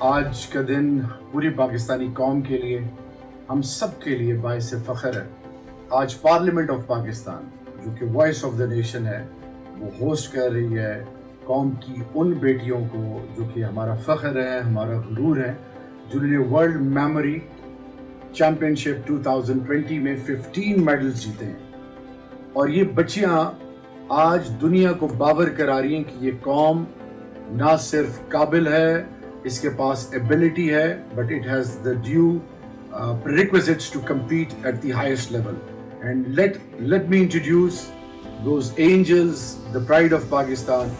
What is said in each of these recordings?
آج کا دن پوری پاکستانی قوم کے لیے، ہم سب کے لیے باعث فخر ہے۔ آج پارلیمنٹ آف پاکستان جو کہ وائس آف دا نیشن ہے، وہ ہوسٹ کر رہی ہے قوم کی ان بیٹیوں کو جو کہ ہمارا فخر ہے، ہمارا غرور ہے، جنہوں نے ورلڈ میموری چیمپئن شپ 2020 میں 15 میڈلز جیتے ہیں۔ اور یہ بچیاں آج دنیا کو باور کرا رہی ہیں کہ یہ قوم نہ صرف قابل ہے، اس کے پاس ایبلٹی ہے، but it has the due prerequisites to compete at the highest level. And let me introduce those angels, the pride of Pakistan.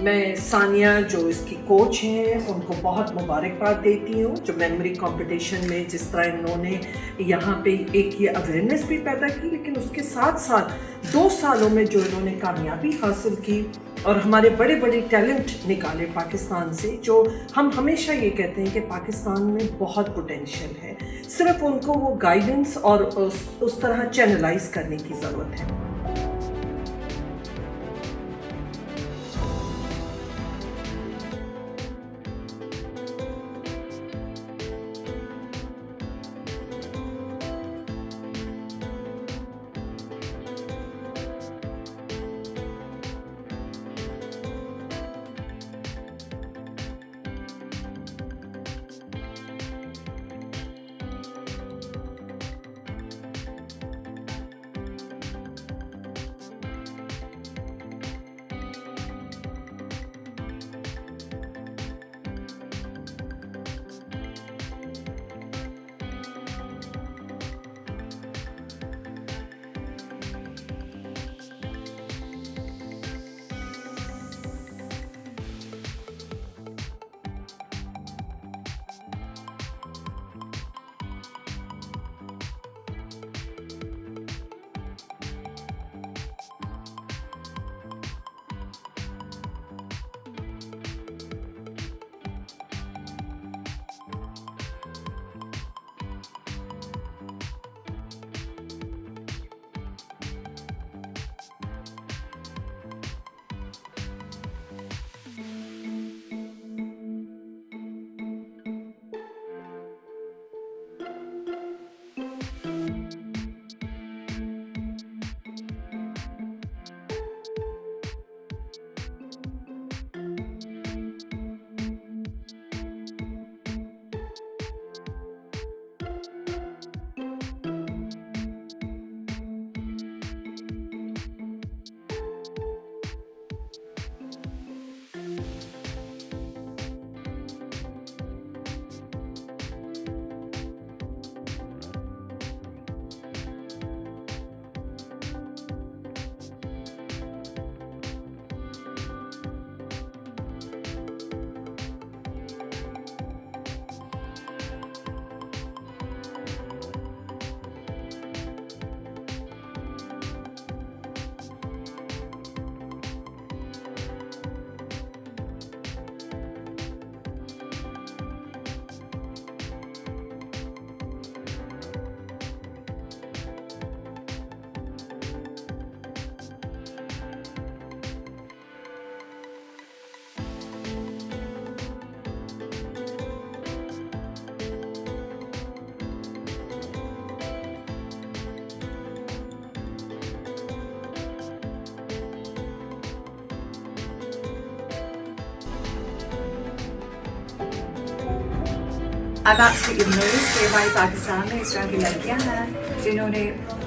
میں ثانیہ جو اس کی کوچ ہیں ان کو بہت مبارکباد دیتی ہوں، جو میموری کمپٹیشن میں جس طرح انہوں نے یہاں پہ ایک یہ اویئرنیس بھی پیدا کی، لیکن اس کے ساتھ ساتھ 2 سالوں میں جو انہوں نے کامیابی حاصل کی اور ہمارے بڑے بڑے ٹیلنٹ نکالے پاکستان سے، جو ہم ہمیشہ یہ کہتے ہیں کہ پاکستان میں بہت پوٹینشیل ہے، صرف ان کو وہ گائیڈنس اور اس طرح چینلائز کرنے کی ضرورت ہے۔ اب absolutely amazed کہ ہماری پاکستان میں اس طرح کی لڑکیاں ہیں جنہوں نے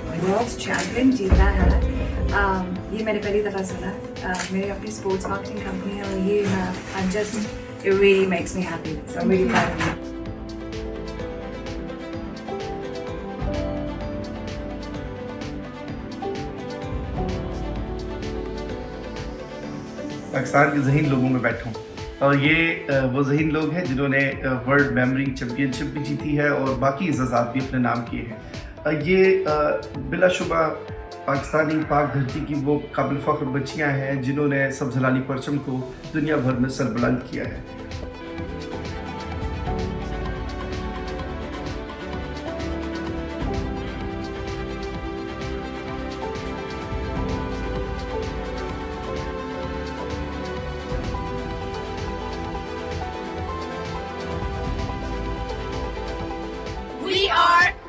ورلڈ چیمپئن جیتا ہے۔ یہ میں نے پہلی دفعہ سنا، میری اپنی اسپورٹس مارکیٹنگ کمپنی ہے اور یہ it really makes me happy, so I'm really proud of you. Pakistan کے ذہین لوگوں میں بیٹھا ہوں اور یہ وہ ذہین لوگ ہیں جنہوں نے ورلڈ میموری چیمپئن شپ بھی جیتی ہے اور باقی اعزازات بھی اپنے نام کیے ہیں۔ یہ بلا شبہ پاکستانی پاک دھرتی کی وہ قابل فخر بچیاں ہیں جنہوں نے سبز ہلالی پرچم کو دنیا بھر میں سربلند کیا ہے۔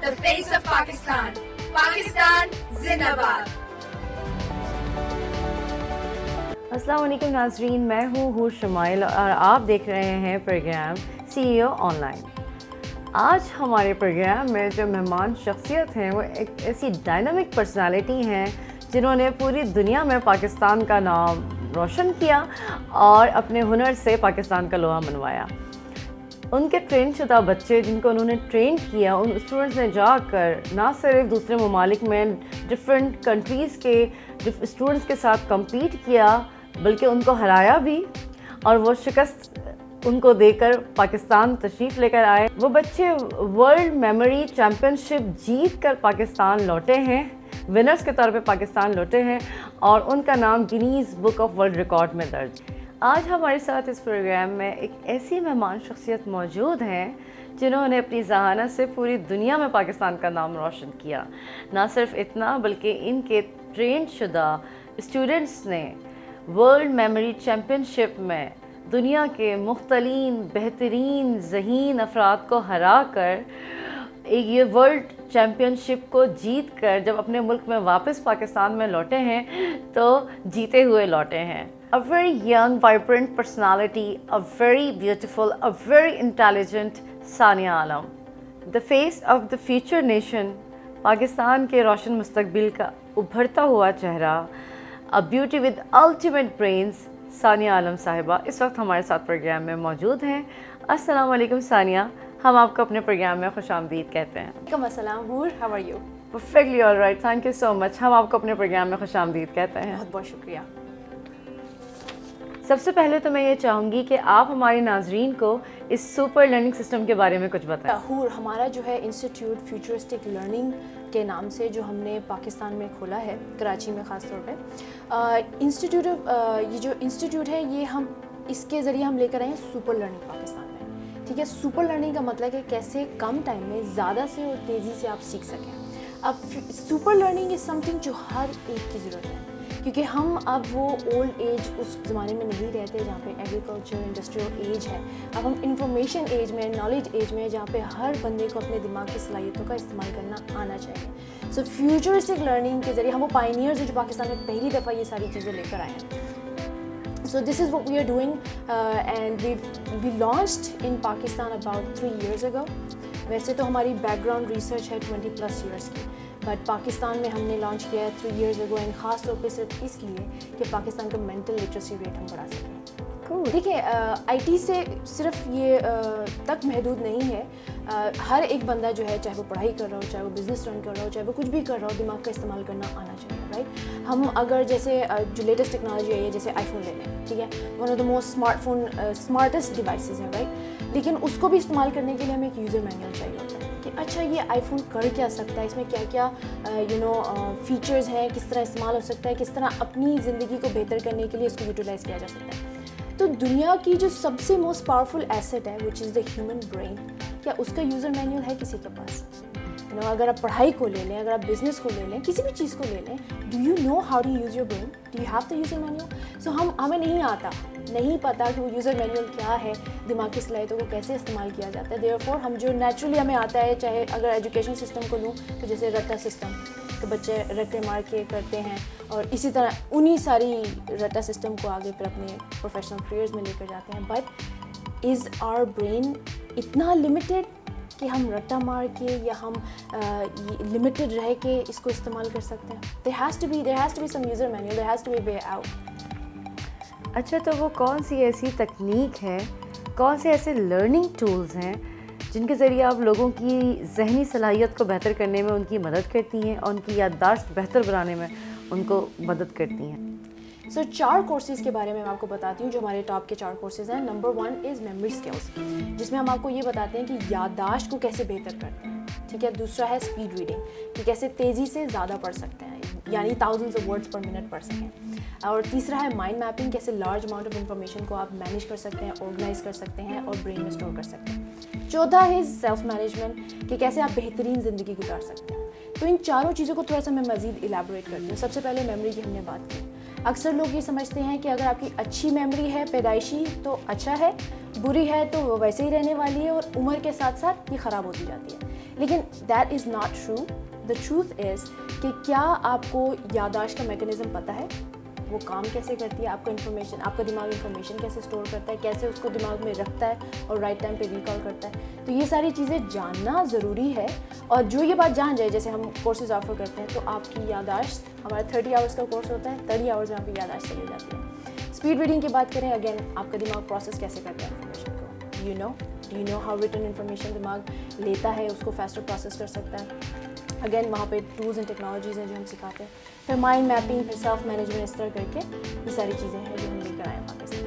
the face of Pakistan. Pakistan Zindabad. अस्सलाम वालेकुम नाज़रीन, मैं हूँ हूर शमाइल और आप देख रहे हैं प्रोग्राम CEO ऑनलाइन। आज हमारे प्रोग्राम में जो मेहमान शख्सियत हैं वो एक ऐसी डायनामिक पर्सनालिटी हैं जिन्होंने पूरी दुनिया में पाकिस्तान का नाम रोशन किया और अपने हुनर से पाकिस्तान का लोहा मनवाया। उनके ट्रेन शुदा बच्चे जिनको उन्होंने ट्रेन किया, उन स्टूडेंट्स ने जाकर ना सिर्फ दूसरे ममालिक में डिफरेंट कंट्रीज़ के स्टूडेंट्स के साथ कम्पीट किया बल्कि उनको हराया भी, और वो शिकस्त उनको देकर पाकिस्तान तशरीफ़ लेकर आए। वो बच्चे वर्ल्ड मेमोरी चैम्पियनशिप जीत कर पाकिस्तान लौटे हैं, विनर्स के तौर पे पाकिस्तान लौटे हैं और उनका नाम Guinness book of world record में दर्ज। आज हमारे साथ इस प्रोग्राम में एक ऐसी मेहमान शख्सियत मौजूद हैं जिन्होंने अपनी ज़हानत से पूरी दुनिया में पाकिस्तान का नाम रोशन किया। ना सिर्फ इतना बल्कि इनके ट्रेन शुदा स्टूडेंट्स ने वर्ल्ड मेमोरी चैम्पियनशिप में दुनिया के मुख्तलीन बेहतरीन ज़हीन अफराद को हरा कर एक ये वर्ल्ड चैम्पियनशिप को जीत कर जब अपने मुल्क में वापस पाकिस्तान में लौटे हैं तो जीते हुए लौटे हैं। A very young, vibrant personality, a very beautiful, a very intelligent Sania Alam, the face of the future nation, Pakistan के रोशन मुस्तकबिल का उभरता हुआ चेहरा, a beauty with ultimate brains, Sania आलम साहिबा इस वक्त हमारे साथ प्रोग्राम में मौजूद हैं। अस्सलाम वालेकुम सानिया, हम आपको अपने प्रोग्राम में खुशामदीद कहते हैं। वालेकुम अस्सलाम Hoor, how are you? Perfectly all right, thank you so much. हम आपको अपने प्रोग्राम में खुशामदीद कहते हैं। बहुत बहुत शुक्रिया। सबसे पहले तो मैं ये चाहूँगी कि आप हमारे नाजरीन को इस सुपर लर्निंग सिस्टम के बारे में कुछ बताएं। हूर हमारा जो है इंस्टीट्यूट फ्यूचरिस्टिक लर्निंग के नाम से जो हमने पाकिस्तान में खोला है, कराची में ख़ास तौर पे इंस्टीट्यूट ये जो इंस्टीट्यूट है ये हम इसके ज़रिए हम लेकर आए हैं सुपर लर्निंग पाकिस्तान में। ठीक है, सुपर लर्निंग का मतलब है कैसे कम टाइम में ज़्यादा से और तेज़ी से आप सीख सकें। अब सुपर लर्निंग इज़ समथिंग जो हर एक की ज़रूरत है, क्योंकि हम अब वो ओल्ड एज उस ज़माने में नहीं रहते जहाँ पे एग्रीकल्चर इंडस्ट्रियल एज है। अब हम इंफॉर्मेशन एज में, नॉलेज एज में, जहाँ पे हर बंदे को अपने दिमाग की सलाहियतों का इस्तेमाल करना आना चाहिए। सो फ्यूचरिस्टिक लर्निंग के ज़रिए हम वो पायनियर्स जो पाकिस्तान में पहली दफ़ा ये सारी चीज़ें लेकर आए हैं। So this is what we are doing and we launched in Pakistan about 3 years ago. वैसे तो हमारी बैकग्राउंड रिसर्च है 20+ years की, बट पाकिस्तान में हमने लॉन्च किया है 3 years ago एंड ख़ास तौर पे सिर्फ इसलिए कि पाकिस्तान का मेंटल लिटरेसी रेट हम बढ़ा सकें। देखिए आईटी से सिर्फ ये तक महदूद नहीं है। हर एक बंदा जो है, चाहे वो पढ़ाई कर रहा हो, चाहे वो बिज़नेस रन कर रहा हो, चाहे वो कुछ भी कर रहा हो, दिमाग का इस्तेमाल करना आना चाहिए, राइट। हम अगर जैसे जो लेटेस्ट टेक्नोलॉजी है जैसे आईफोन ले लें, ठीक है, one of the most smartest devices है, राइट, लेकिन उसको भी इस्तेमाल करने के लिए हमें एक यूज़र मैनुअल चाहिए होता है कि अच्छा ये आईफोन कर क्या सकता है, इसमें क्या क्या फीचर्स हैं, किस तरह इस्तेमाल हो सकता है, किस तरह अपनी ज़िंदगी को बेहतर करने के लिए इसको यूटिलाइज़ किया जा सकता है। तो दुनिया की जो सबसे मोस्ट पावरफुल एसेट है which is the human brain, क्या उसका यूज़र मैनुअल है किसी के पास? अगर आप पढ़ाई को ले लें, अगर आप बिज़नेस को ले लें, किसी भी चीज़ को ले लें, do you know how to use your brain? Do you have the user manual? So हमें नहीं पता कि वो यूज़र मैनुअल क्या है, दिमाग की सलाहियतों को कैसे इस्तेमाल किया जाता है। देयरफॉर हम जो नेचुरली हमें आता है, चाहे अगर एजुकेशन सिस्टम को लूँ तो जैसे रट्टा सिस्टम, तो बच्चे रट्टे मार के करते हैं और इसी तरह उन्हीं सारी रट्टा सिस्टम को आगे फिर अपने प्रोफेशनल करियर्स में लेकर जाते हैं। बट इज़ आवर ब्रेन इतना लिमिटेड कि हम रट्टा मार के या हम लिमिटेड रह के इसको इस्तेमाल कर सकते हैं? there has to be some user manual, there has to be a way out. अच्छा, तो वो कौन सी ऐसी तकनीक है, कौन से ऐसे लर्निंग टूल्स हैं जिनके ज़रिए आप लोगों की ज़हनी सलाहियत को बेहतर करने में उनकी मदद करती हैं और उनकी याददाश्त बेहतर बनाने में उनको मदद करती हैं? सो 4 कोर्सेज़ के बारे में मैं आपको बताती हूँ जो हमारे टॉप के 4 कोर्सेज़ हैं। नंबर 1 इज़ मेमोरी स्किल्स, जिसमें हम आपको ये बताते हैं कि याददाश्त को कैसे बेहतर करते हैं, ठीक है। दूसरा है स्पीड रीडिंग, कि कैसे तेज़ी से ज़्यादा पढ़ सकते हैं, यानी thousands of words per minute पढ़ सकें। और तीसरा है माइंड मैपिंग, कैसे लार्ज अमाउंट ऑफ इंफॉर्मेशन को आप मैनेज कर सकते हैं, ऑर्गेनाइज कर सकते हैं और ब्रेन में स्टोर कर सकते हैं। चौथा है सेल्फ मैनेजमेंट, कि कैसे आप बेहतरीन ज़िंदगी गुजार सकते हैं। तो इन चारों चीज़ों को थोड़ा सा मैं मज़ीद इलेबोरेट करती हूँ। सबसे पहले मेमोरी की हमने बात की। अक्सर लोग ये समझते हैं कि अगर आपकी अच्छी मेमोरी है पैदाइशी तो अच्छा है, बुरी है तो वो वैसे ही रहने वाली है और उम्र के साथ साथ ये ख़राब होती जाती है। لیکن that is not true. The truth is کہ کیا آپ کو یادداشت کا میکینزم پتہ ہے, وہ کام کیسے کرتی ہے, آپ کا انفارمیشن, آپ کا دماغ انفارمیشن کیسے اسٹور کرتا ہے, کیسے اس کو دماغ میں رکھتا ہے اور رائٹ ٹائم پہ ریکال کرتا ہے. تو یہ ساری چیزیں جاننا ضروری ہے. اور جو یہ بات جان جائے, جیسے ہم کورسز آفر کرتے ہیں, تو آپ کی یادداشت, ہمارا 30 آورس کا کورس ہوتا ہے, 30 آورس میں آپ کی یادداشت چلی جاتی ہے. اسپیڈ ریڈنگ کی بات کریں, اگین آپ کا دماغ پروسیس کیسے کرتا ہے انفارمیشن کو, do you know how retain information دماغ لیتا ہے, اس کو فاسٹر پروسیس کر سکتا ہے. اگین وہاں پہ ٹولز اینڈ ٹیکنالوجیز ہیں جو ہم سکھاتے ہیں. پھر مائنڈ میپنگ, پھر سیلف مینجمنٹ, اس طرح کر کے یہ ساری چیزیں ہیں جو ہم لے کر آئے ہیں پاکستان.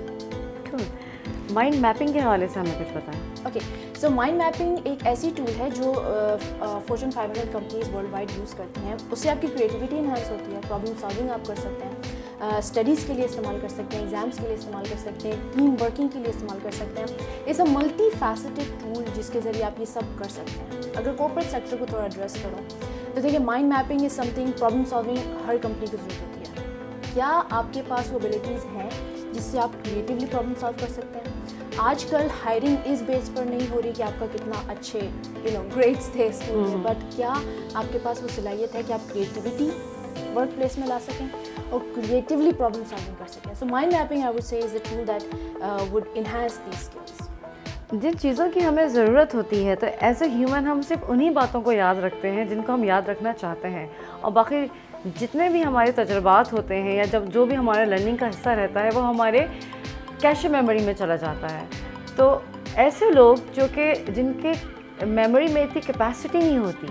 مائنڈ میپنگ کے حوالے سے ہمیں کچھ بتائیں. اوکے, سو مائنڈ میپنگ ایک ایسی ٹول ہے جو fortune 500 companies worldwide use کرتی ہیں. اس سے آپ کی کریٹیوٹی انہینس ہوتی ہے, پرابلم سالونگ آپ کر سکتے ہیں, اسٹڈیز کے لیے استعمال کر سکتے ہیں, ایگزامس کے لیے استعمال کر سکتے ہیں, ٹیم ورکنگ کے لیے استعمال کر سکتے ہیں. It's a multifaceted tool جس کے ذریعے آپ یہ سب کر سکتے ہیں. اگر کارپوریٹ سیکٹر کو تھوڑا ایڈریس کرو تو دیکھیے, mind mapping is some thing, problem solving Hare company کو ضرورت ہوتی ہے. کیا آپ کے پاس وہ ابیلٹیز ہیں جس سے آپ کریٹیولی پرابلم سالو کر سکتے ہیں؟ آج کل ہائرنگ اس بیس پر نہیں ہو رہی کہ آپ کا کتنا اچھے گریڈس تھے اسکول میں, بٹ کیا آپ کے پاس وہ صلاحیت ہے کہ آپ کریٹیوٹی ورک پلیس میں لا سکیں اور کریٹیولی پرابلم سالونگ کر سکیں. So mind mapping I would say is a tool that would enhance these skills. جن چیزوں کی ہمیں ضرورت ہوتی ہے تو ایز اے ہیومن ہم صرف انہی باتوں کو یاد رکھتے ہیں جن کو ہم یاد رکھنا چاہتے ہیں, اور باقی جتنے بھی ہمارے تجربات ہوتے ہیں یا جو بھی ہمارے لرننگ کا حصہ رہتا ہے وہ ہمارے کیش میموری میں چلا جاتا ہے. تو ایسے لوگ جو کہ جن کے میموری میں اتنی کیپیسٹی نہیں ہوتی,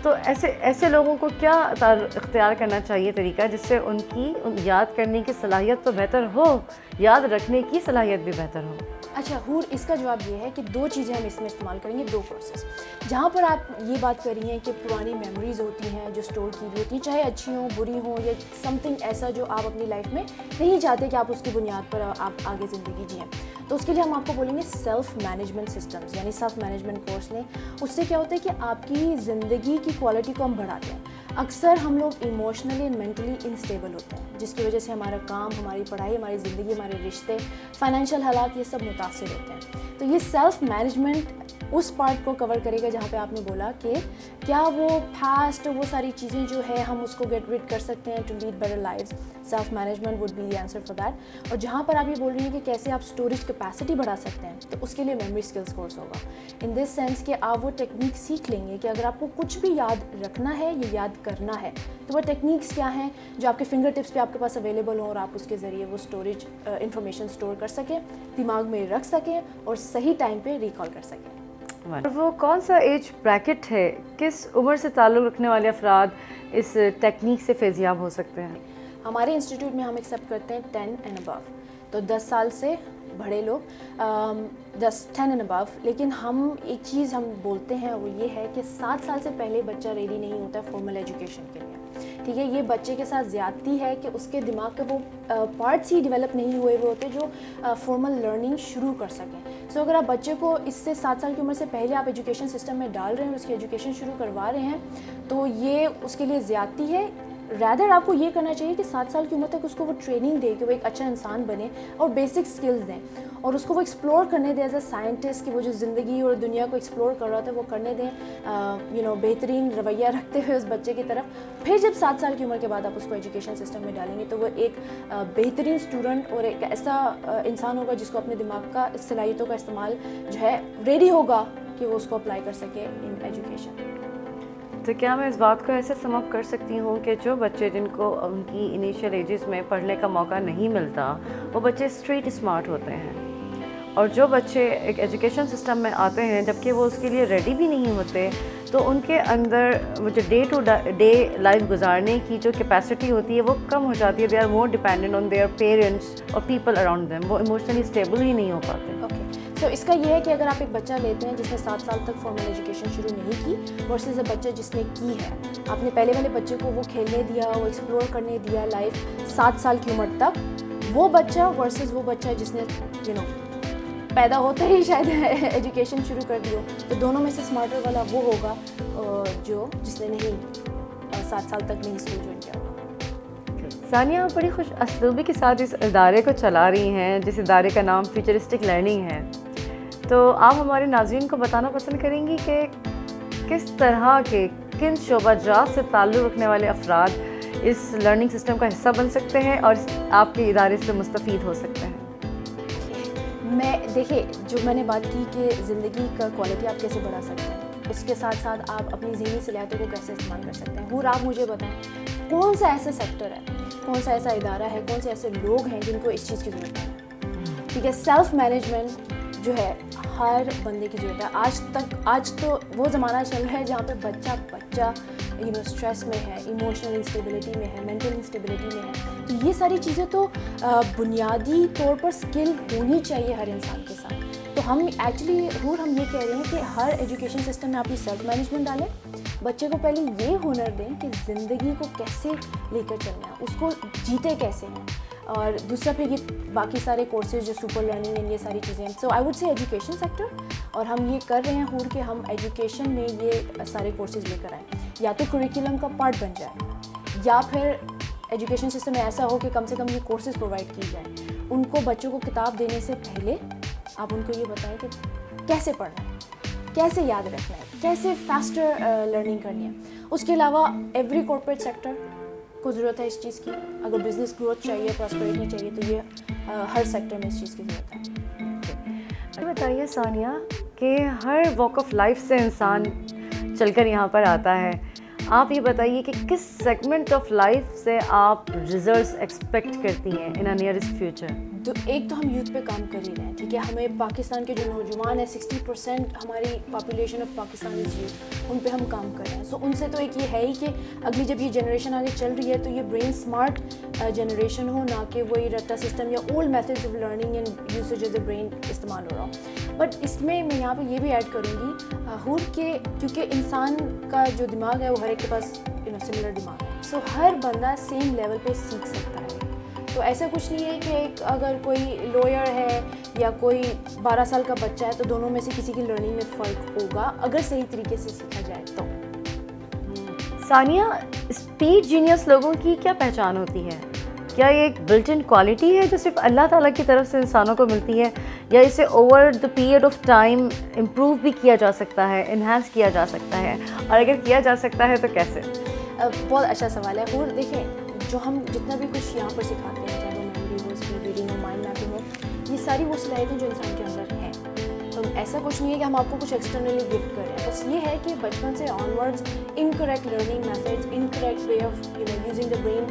تو ایسے لوگوں کو کیا اختیار کرنا چاہیے طریقہ جس سے ان کی یاد کرنے کی صلاحیت تو بہتر ہو, یاد رکھنے کی صلاحیت بھی بہتر ہو؟ اچھا حور, اس کا جواب یہ ہے کہ 2 چیزیں ہم اس میں استعمال کریں گے, 2 پروسیس. جہاں پر آپ یہ بات کر رہی ہیں کہ پرانی میموریز ہوتی ہیں جو اسٹور کی ہوئی ہوتی ہیں, چاہے اچھی ہوں بری ہوں یا سم تھنگ ایسا جو آپ اپنی لائف میں نہیں چاہتے کہ آپ اس کی بنیاد پر آپ آگے زندگی جئیں, تو اس کے لیے ہم آپ کو بولیں گے سیلف مینجمنٹ سسٹمز, یعنی سیلف مینجمنٹ کورس لیں. اس سے کیا ہوتا ہے کہ آپ کی زندگی کی کوالٹی کو ہم بڑھاتے ہیں. اکثر ہم لوگ ایموشنلی اینڈ مینٹلی انسٹیبل ہوتے ہیں, جس کی وجہ سے ہمارا کام, ہماری پڑھائی, ہماری زندگی, ہمارے رشتے, فائنینشیل حالات, یہ سب متاثر ہوتے ہیں. تو یہ سیلف مینجمنٹ اس پارٹ کو کور کرے گا جہاں پہ آپ نے بولا کہ کیا وہ پاسٹ, وہ ساری چیزیں جو ہے ہم اس کو گیٹ ریڈ کر سکتے ہیں to lead better lives. Self management would be the answer for that. اور جہاں پر آپ یہ بول رہی ہیں کہ کیسے آپ اسٹوریج کیپیسٹی بڑھا سکتے ہیں, تو اس کے لیے میموری اسکلس کورس ہوگا. ان دس سینس کہ آپ وہ ٹیکنیک سیکھ لیں گے کہ اگر آپ کو کچھ بھی یاد رکھنا ہے یا یاد کرنا ہے تو وہ ٹیکنیکس کیا ہیں جو آپ کے فنگر ٹپس پہ آپ کے پاس اویلیبل ہوں, اور آپ اس کے ذریعے وہ اسٹوریج انفارمیشن اسٹور کر سکیں, دماغ میں رکھ سکیں اور صحیح ٹائم پہ ریکال کر سکیں. اور وہ کون سا ایج بریکٹ ہے, کس عمر سے تعلق رکھنے والے افراد اس ٹیکنیک سے فیضیاب ہو سکتے ہیں؟ ہمارے انسٹیٹیوٹ میں ہم ایکسیپٹ کرتے ہیں 10 اینڈ ابو, تو 10 سال سے بڑے لوگ 10 اینڈ ابو. لیکن ہم ایک چیز ہم بولتے ہیں وہ یہ ہے کہ 7 سال سے پہلے بچہ ریڈی نہیں ہوتا ہے فارمل ایجوکیشن کے لیے. ٹھیک ہے, یہ بچے کے ساتھ زیادتی ہے کہ اس کے دماغ کے وہ پارٹس ہی ڈیولپ نہیں ہوئے ہوتے جو فارمل لرننگ شروع کر سکیں. سو اگر آپ بچے کو اس سے 7 سال کی عمر سے پہلے آپ ایجوکیشن سسٹم میں ڈال رہے ہیں اور اس کی ایجوکیشن شروع کروا رہے ہیں, تو یہ اس کے لیے زیادتی ہے. ریدر آپ کو یہ کرنا چاہیے کہ 7 سال کی عمر تک اس کو وہ ٹریننگ دے کہ وہ ایک اچھا انسان بنے اور بیسک سکلز دیں, اور اس کو وہ ایکسپلور کرنے دیں ایز اے سائنٹسٹ کہ وہ جو زندگی اور دنیا کو ایکسپلور کر رہا تھا وہ کرنے دیں, بہترین رویہ رکھتے ہوئے اس بچے کی طرف. پھر جب 7 سال کی عمر کے بعد آپ اس کو ایجوکیشن سسٹم میں ڈالیں گے تو وہ ایک بہترین اسٹوڈنٹ اور ایک ایسا انسان ہوگا جس کو اپنے دماغ کا صلاحیتوں کا استعمال جو ہے ریڈی ہوگا کہ وہ اس کو اپلائی کر سکے ان ایجوکیشن. تو کیا میں اس بات کو ایسے سم اپ کر سکتی ہوں کہ جو بچے جن کو ان کی انیشیل ایجز میں پڑھنے کا موقع نہیں ملتا وہ بچے اسٹریٹ اسمارٹ ہوتے ہیں, اور جو بچے ایک ایجوکیشن سسٹم میں آتے ہیں جبکہ وہ اس کے لیے ریڈی بھی نہیں ہوتے تو ان کے اندر وہ جو ڈے ٹو ڈے لائف گزارنے کی جو کیپیسٹی ہوتی ہے وہ کم ہو جاتی ہے. They are more dependent on their parents اور پیپل اراؤنڈ دیم, وہ ایموشنلی اسٹیبل ہی نہیں ہو پاتے. اوکے, تو اس کا یہ ہے کہ اگر آپ ایک بچہ لیتے ہیں جس نے 7 سال تک فارمل ایجوکیشن شروع نہیں کی ورسز اے بچہ جس نے کی ہے, آپ نے پہلے والے بچے کو وہ کھیلنے دیا, وہ ایکسپلور کرنے دیا لائف 7 سال کی عمر تک, وہ بچہ ورسز وہ بچہ جس نے پیدا ہوتے ہی شاید ایجوکیشن شروع کر دی ہو, تو دونوں میں سے اسمارٹر والا وہ ہوگا جس نے نہیں 7 سال تک نہیں اسکول جوائن کیا ہوگا. ثانیہ, آپ بڑی خوش اسلوبی کے ساتھ اس ادارے کو چلا رہی ہیں جس ادارے کا نام فیوچرسٹک لرننگ ہے, تو آپ ہمارے ناظرین کو بتانا پسند کریں گی کہ किस तरह के किन शोबाजात से ताल्लुक़ रखने वाले अफराद इस लर्निंग सिस्टम का हिस्सा बन सकते हैं और आपके इदारे से मुस्तफ़ीद हो सकते हैं? मैं देखिए, जो मैंने बात की कि ज़िंदगी का क्वालिटी आप कैसे बढ़ा सकते हैं, उसके साथ साथ आप अपनी ज़हनी सलाहियतों को कैसे इस्तेमाल कर सकते हैं। और आप मुझे बताएं कौन सा ऐसा सेक्टर है, कौन सा ऐसा इदारा है, कौन से ऐसे लोग हैं जिनको इस चीज़ की ज़रूरत है। ठीक है, सेल्फ़ मैनेजमेंट जो है हर बंदे की ज़रूरत है। आज तो वो ज़माना चल रहा है जहाँ पे बच्चा स्ट्रेस में है, इमोशनल इंस्टेबिलिटी में है, मेंटल इंस्टेबिलिटी में है। तो ये सारी चीज़ें तो बुनियादी तौर पर स्किल होनी चाहिए हर इंसान के साथ। तो हम एक्चुअली हम ये कह रहे हैं कि हर एजुकेशन सिस्टम में आप ये सेल्फ मैनेजमेंट डालें, बच्चे को पहले ये हुनर दें कि ज़िंदगी को कैसे लेकर चलना है, उसको जीते कैसे हैं, और दूसरा फिर ये बाकी सारे कोर्सेज जो सुपर लर्निंग एंड ये सारी चीज़ें हैं। So I would say education sector, और हम ये कर रहे हैं कि हम एजुकेशन में ये सारे कोर्सेज लेकर आएँ, या तो करिकुलम का पार्ट बन जाए, या फिर एजुकेशन सिस्टम में ऐसा हो कि कम से कम ये कोर्सेज प्रोवाइड किए जाएँ। उनको बच्चों को किताब देने से पहले आप उनको ये बताएं कि कैसे पढ़ना है, कैसे याद रखना है, कैसे फास्टर लर्निंग करनी है। उसके अलावा एवरी कॉर्पोरेट सेक्टर को ज़रूरत है इस चीज़ की। अगर बिज़नेस ग्रोथ चाहिए, प्रॉस्पेरिटी चाहिए, तो ये हर सेक्टर में इस चीज़ की ज़रूरत है। बताइए सानिया कि हर वॉक ऑफ लाइफ से इंसान चलकर यहाँ पर आता है। आप ये बताइए कि किस सेगमेंट ऑफ लाइफ से आप रिजल्ट्स एक्सपेक्ट करती हैं इन अ नियरेस्ट फ्यूचर? तो एक तो हम यूथ पे काम कर ही रहे हैं, ठीक है। हमें पाकिस्तान के जो नौजवान है, 60% हमारी population of Pakistan is youth, उन पे हम काम कर रहे हैं। सो उनसे तो एक ये है ही कि अगली जब ये जनरेशन आगे चल रही है तो ये ब्रेन स्मार्ट जनरेशन हो, ना कि वही रट्टा सिस्टम या old methods of learning and usage of the brain इस्तेमाल हो रहा हो। बट इसमें मैं यहाँ पे ये भी ऐड करूँगी हूर के, क्योंकि इंसान का जो दिमाग है वो हर एक के पास सिमिलर दिमाग है। सो हर बंदा सेम लेवल पे सीख सकता है। तो ऐसा कुछ नहीं है कि अगर कोई लॉयर है या कोई 12 साल का बच्चा है तो दोनों में से किसी की लर्निंग में फ़र्क होगा, अगर सही तरीके से सीखा जाए तो। सानिया, स्पीड जीनियस लोगों की क्या पहचान होती है? क्या ये एक बिल्ट इन क्वालिटी है जो सिर्फ अल्लाह ताला की तरफ से इंसानों को मिलती है, या इसे over the period of time improve भी किया जा सकता है, इन्हांस किया जा सकता है, और अगर किया जा सकता है तो कैसे? बहुत अच्छा सवाल है। और देखिए, जो हम जितना भी कुछ यहाँ पर सिखाते हैं, चाहे वो मेमोरी हो, स्पीड रीडिंग हो, माइंड मैपिंग हो, ये सारी वो सलाहियतें जो इंसान के अंदर हैं। तो ऐसा कुछ नहीं है कि हम आपको कुछ एक्सटर्नली गिफ्ट कर रहे हैं, बस ये है कि बचपन से onwards incorrect learning methods, incorrect way of using the brain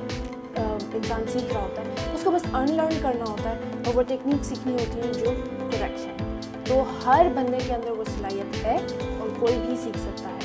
इंसान सीख रहा होता है, उसको बस अनलर्न करना होता है और वो टेक्निक सीखनी होती है जो करेक्ट है। तो हर बंदे के अंदर वो सलाहियत है और कोई भी सीख सकता है।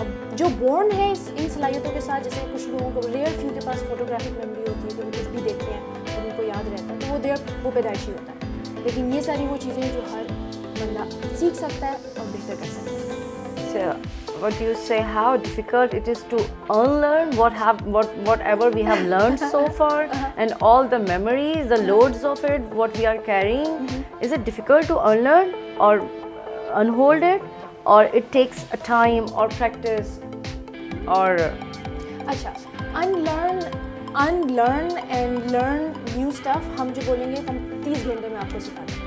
अब जो बोर्न है इन सलाहियतों के साथ, जैसे कुछ लोगों को, रेयर फ्यू के पास फोटोग्राफिक मेमोरी होती है, तो वो कुछ भी देखते हैं और उनको याद रहता है, तो वो पैदाइशी होता है। लेकिन ये सारी वो चीज़ें जो हर बंदा सीख सकता है और बेहतर कर सकता है। What do you say? How difficult it is to unlearn whatever we have learned so far, and all the memories, the loads of it, what we are carrying. Is it difficult to unlearn or unhold it, or it takes a time or practice, or? अच्छा, unlearn and learn new stuff हम जो बोलेंगे हम 30 घंटे में आपको सिखा देंगे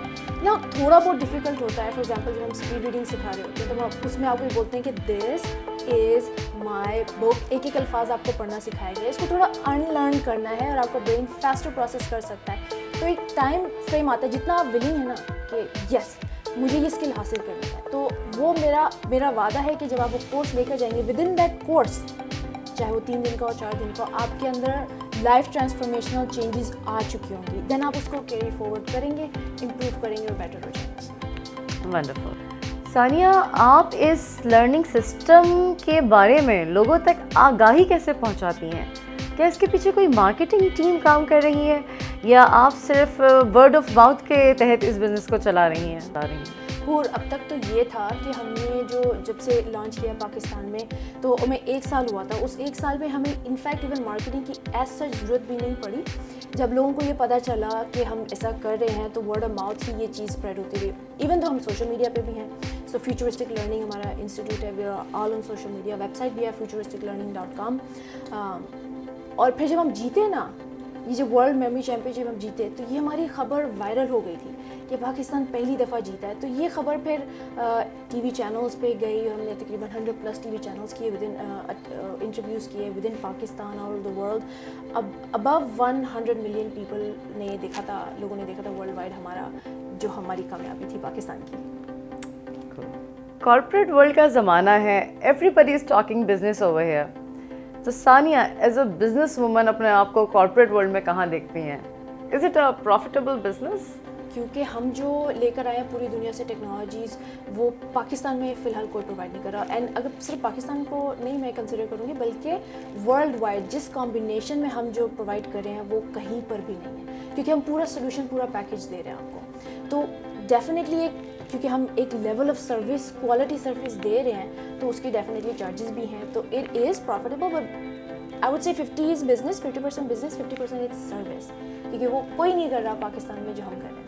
ना। थोड़ा बहुत डिफिकल्ट होता है। फॉर एग्जांपल जब हम स्पीड रीडिंग सिखा रहे होते हैं तो हम उसमें आपको ये बोलते हैं कि दिस इज़ माय बुक, एक एक अल्फाज आपको पढ़ना सिखाया गया, इसको थोड़ा अनलर्न करना है और आपका ब्रेन फास्टर प्रोसेस कर सकता है। तो एक टाइम फ्रेम आता है, जितना आप विलिंग है ना कि यस मुझे ये स्किल हासिल करनी है, तो वो मेरा वादा है कि जब आप वो कोर्स लेकर जाएंगे, विद इन दैट कोर्स, चाहे वो 3 दिन का हो 4 दिन का, आपके अंदर लाइफ ट्रांसफॉर्मेशनल चेंजेस आ चुकी होंगी। देन आप उसको कैरी फॉरवर्ड करेंगे, इम्प्रूव करेंगे और बेटर हो जाएंगे। वंडरफुल। सानिया, आप इस लर्निंग सिस्टम के बारे में लोगों तक आगाही कैसे पहुंचाती हैं? क्या इसके पीछे कोई मार्केटिंग टीम काम कर रही है, या आप सिर्फ वर्ड ऑफ माउथ के तहत इस बिज़नेस को चला रही हैं? और अब तक तो ये था कि हमने जब से लॉन्च किया पाकिस्तान में, तो हमें 1 साल हुआ था। उस 1 साल में हमें इनफैक्ट इवन मार्केटिंग की एज सच ज़रूरत भी नहीं पड़ी। जब लोगों को ये पता चला कि हम ऐसा कर रहे हैं तो वर्ड ऑफ माउथ ही ये चीज़ स्प्रेड होती रही। इवन तो हम सोशल मीडिया पे भी हैं। सो फ्यूचरिस्टिक लर्निंग हमारा इंस्टीट्यूट है, we are all on social media, website भी है futuristiclearning.com। और फिर जब हम जीते ना, ये जो वर्ल्ड मेमोरी चैम्पियनशिप हम जीते, तो ये हमारी खबर वायरल हो गई थी कि पाकिस्तान पहली दफ़ा जीता है। तो ये ख़बर फिर टीवी चैनल्स पे गई, हमने तकरीबन 100+ टीवी चैनल्स किए, विद इन इंटरव्यूज़ किए विद इन पाकिस्तान और द वर्ल्ड। अब अबव 100 मिलियन पीपल ने देखा था, लोगों ने देखा था वर्ल्ड वाइड हमारा जो हमारी कामयाबी थी पाकिस्तान की। कॉर्पोरेट वर्ल्ड का ज़माना है, everybody is talking business over here. तो Sania as a business woman अपने आप को कॉर्पोरेट वर्ल्ड में कहाँ देखती हैं? Is it a profitable business? क्योंकि हम जो लेकर आए हैं पूरी दुनिया से टेक्नोलॉजीज़, वो पाकिस्तान में फ़िलहाल कोई प्रोवाइड नहीं कर रहा। एंड अगर सिर्फ पाकिस्तान को नहीं मैं कंसिडर करूँगी, बल्कि वर्ल्ड वाइड जिस कॉम्बिनेशन में हम जो प्रोवाइड कर रहे हैं वो कहीं पर भी नहीं है, क्योंकि हम पूरा सोल्यूशन, पूरा पैकेज दे रहे हैं आपको। तो डेफिनेटली क्योंकि हम एक level of service, quality service दे रहे हैं, तो उसकी डेफिनेटली चार्जेस भी हैं। तो it is profitable, but I would say 50 business, 50% business, 50% it's service, क्योंकि वो कोई नहीं कर रहा पाकिस्तान में जो हम कर रहे हैं।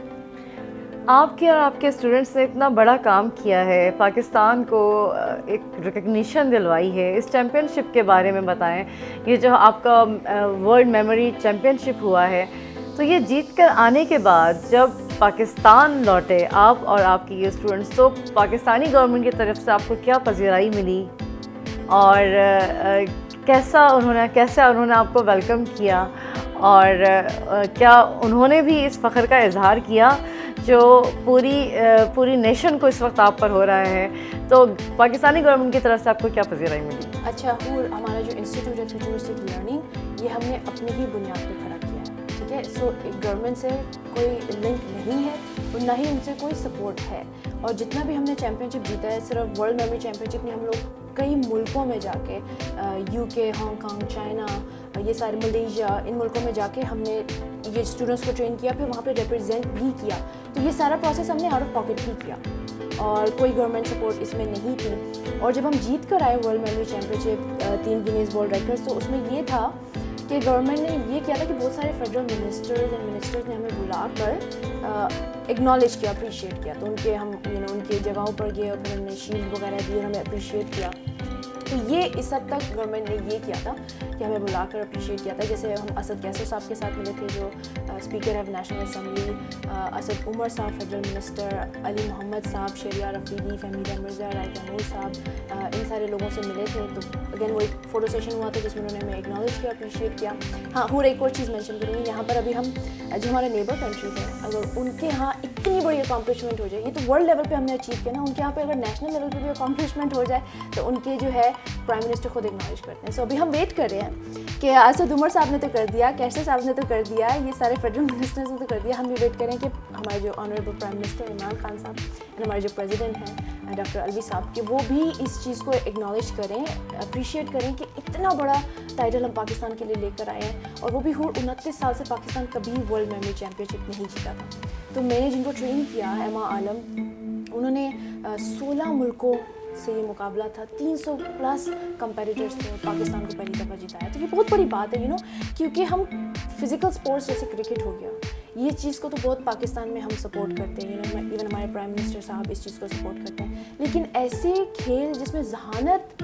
आपके और आपके स्टूडेंट्स ने इतना बड़ा काम किया है, पाकिस्तान को एक रिकग्निशन दिलवाई है। इस चैम्पियनशिप के बारे में बताएं। ये जो आपका वर्ल्ड मेमोरी चैम्पियनशिप हुआ है, तो ये जीत कर आने के बाद जब पाकिस्तान लौटे आप और आपके ये स्टूडेंट्स, तो पाकिस्तानी गवर्नमेंट की तरफ से आपको क्या पज़ीराई मिली और कैसा उन्होंने आपको वेलकम किया, और क्या उन्होंने भी इस फ़ख्र का इजहार किया जो पूरी नेशन को इस वक्त आप पर हो रहा है? तो पाकिस्तानी गवर्नमेंट की तरफ से आपको क्या पज़ीराई मिली? अच्छा, और हमारा जो इंस्टीट्यूट है फ्यूचरिस्टिक लर्निंग, ये हमने अपनी ही बुनियाद पर खड़ा किया है, ठीक है। सो गवर्नमेंट से कोई लिंक नहीं है और ना ही उनसे कोई सपोर्ट है। और जितना भी हमने चैम्पियनशिप जीता है, सिर्फ वर्ल्ड मेमोरी चैम्पियनशिप में हम लोग कई मुल्कों में जाके, यूके, हांगकांग, चाइना, ये सारे मलेशिया, इन मुल्कों में जाके हमने ये स्टूडेंट्स को ट्रेन किया, फिर वहाँ पे रिप्रेजेंट भी किया। तो ये सारा प्रोसेस हमने आउट ऑफ पॉकेट ही किया और कोई गवर्नमेंट सपोर्ट इसमें नहीं थी। और जब हम जीत कर आए world memory championship, 3 Guinness world records, तो उसमें ये था कि गवर्नमेंट ने ये किया था कि बहुत सारे फेडरल मिनिस्टर्स ने हमें बुलाकर एक्नॉलेज किया, अप्रिशिएट किया। तो उनके हम उनकी जगहों पर गए और फिर हमने शील्ड वगैरह दिए, हमें अप्रिशिएट किया। तो ये इस हद तक गवर्नमेंट ने ये किया था कि हमें बुलाकर अप्रिशिएट किया था। जैसे हम असद कैसर साहब के साथ मिले थे, जो स्पीकर है नेशनल असम्बली, असद उमर साहब फेडरल मिनिस्टर, अली मोहम्मद साहब, शरियार अफरीदी, फहमीदा मिर्ज़ा, राय तैमूर साहब, इन सारे लोगों से मिले थे। तो अगेन वो एक फ़ोटो सेशन हुआ था जिसमें उन्होंने हमें एक्नॉलेज किया, अप्रिशिएट किया। हाँ, और एक और चीज़ मेंशन करूँगी, यहाँ पर अभी हम जो हमारे नेबर कंट्री है, अगर उनके यहाँ इतनी बड़ी अकॉम्प्लिशमेंट हो जाए, ये तो वर्ल्ड लेवल पे हमने अचीव किया ना, उनके यहाँ पे अगर नेशनल लेवल पे भी अकॉम्प्लिशमेंट हो जाए तो उनके जो है प्राइम मिनिस्टर खुद एक्नॉलेज करते हैं। सो अभी हम वेट कर रहे हैं कि असद उमर साहब ने तो कर दिया, कैसर साहब ने तो कर दिया, ये सारे फेडरल मिनिस्टर्स ने तो कर दिया। हम भी वेट करें कि हमारे जो honourable prime minister Imran Khan साहब एंड हमारे जो प्रेसिडेंट हैं डॉक्टर अलवी साहब के, वो भी इस चीज़ को एक्नॉलेज करें, अप्रिशिएट करें कि इतना बड़ा टाइटल हम पाकिस्तान के लिए लेकर आए हैं। और वो भी 29 साल से पाकिस्तान कभी वर्ल्ड मेमोरी चैम्पियनशिप नहीं जीता था। तो मैंने जिनको ट्रेन किया, एमा आलम, उन्होंने 16 मुल्कों से ये मुकाबला था, 300+ कंपेटिटर्स थे, पाकिस्तान को पहली दफ़ा जिताया। तो ये बहुत बड़ी बात है क्योंकि हम फिज़िकल स्पोर्ट्स जैसे क्रिकेट हो गया, ये चीज़ को तो बहुत पाकिस्तान में हम सपोर्ट करते हैं, इवन हमारे प्राइम मिनिस्टर साहब इस चीज़ को सपोर्ट करते हैं। लेकिन ऐसे खेल जिसमें जहानत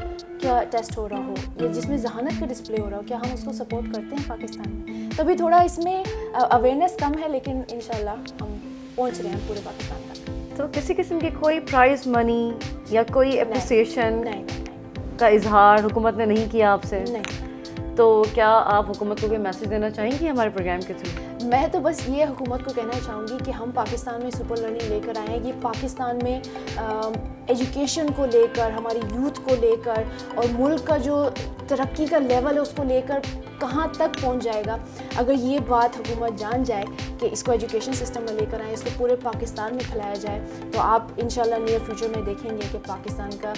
का टेस्ट हो रहा हो या जिसमें जहानत का डिस्प्ले हो रहा हो, क्या हम उसको सपोर्ट करते हैं पाकिस्तान में? तभी थोड़ा इसमें अवेयरनेस कम है, लेकिन इंशाल्लाह हम पहुँच रहे हैं पूरे पाकिस्तान तक। तो किसी किस्म की कोई प्राइज़ मनी या कोई अप्रिसिएशन नहीं का इजहार हुकूमत ने नहीं किया आपसे? नहीं। तो क्या आप हुकूमत को कोई मैसेज देना चाहेंगी हमारे प्रोग्राम के थ्रू? मैं तो बस ये हुकूमत को कहना चाहूँगी कि हम पाकिस्तान में सुपर लर्निंग लेकर आए हैं। ये पाकिस्तान में एजुकेशन को लेकर, हमारी यूथ को लेकर और मुल्क का जो तरक्की का लेवल है उसको लेकर कहाँ तक पहुँच जाएगा। अगर ये बात हुकूमत जान जाए कि इसको एजुकेशन सिस्टम में लेकर आए, इसको पूरे पाकिस्तान में फैलाया जाए, तो आप इंशाल्लाह नियर फ्यूचर में देखेंगे कि पाकिस्तान का